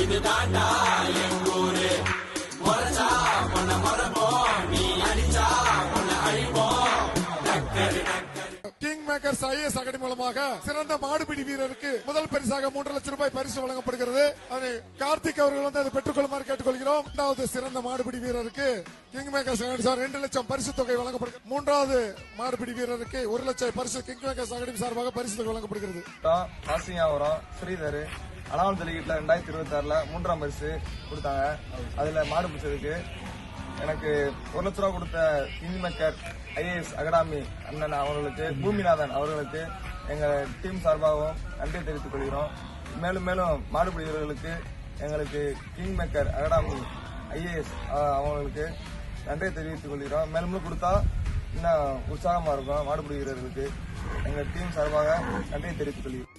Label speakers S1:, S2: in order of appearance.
S1: இதுதாண்டா எங்கூரு முறைச்சா பொண்ண மரபோம் நீ அடிச்சா பொண்ண அழிப்போம் டக்கரு
S2: கிங் மேக்கர்ஸ் ஐஏஎஸ் அகாடமி மூலமாக சிறந்த மாடுபிடி வீரருக்கு முதல் பரிசாக 3 லட்சம் ரூபாய் பரிசு வழங்கப்படுகிறது. அதை கார்த்திக் அவர்கள் அதை பெற்றுக் கொள்ளுமாறு கேட்டுக்கொள்கிறோம். இரண்டாவது சிறந்த மாடுபிடி வீரருக்கு கிங் மேக்கர்ஸ் 2 லட்சம் பரிசு தொகை வழங்கப்படுகிறது. மூன்றாவது மாடுபிடி வீரருக்கு 1 லட்சம் பரிசு கிங் மேக்கர்ஸ் அகாடமி சார்பாக பரிசு தொகை வழங்கப்படுகிறது.
S3: ஸ்ரீதர் அனாவல் ஜல்லிக்கட்டுல 2026 3ஆம் பரிசு கொடுத்தாங்க. அதுல மாடு பிடிச்சதுக்கு எனக்கு 1 லட்ச ரூபா கொடுத்த கிங் மேக்கர் ஐஏஎஸ் அகாடமி அண்ணன் அவர்களுக்கு, பூமிநாதன் அவர்களுக்கு எங்க டீம் சார்பாகவும் நன்றி தெரிவித்துக் கொள்கிறோம். மேலும் மேலும் மாடுபிடி வீரர்களுக்கு எங்களுக்கு கிங் மேக்கர் அகாடமி ஐஏஎஸ் அவங்களுக்கு நன்றி தெரிவித்துக் கொள்கிறோம். மேலும் கொடுத்தா இன்னும் உற்சாகமா இருக்கும். மாடுபிடி வீரர்களுக்கு எங்க டீம் சார்பாக நன்றி தெரிவித்துக் கொள்கிறோம்.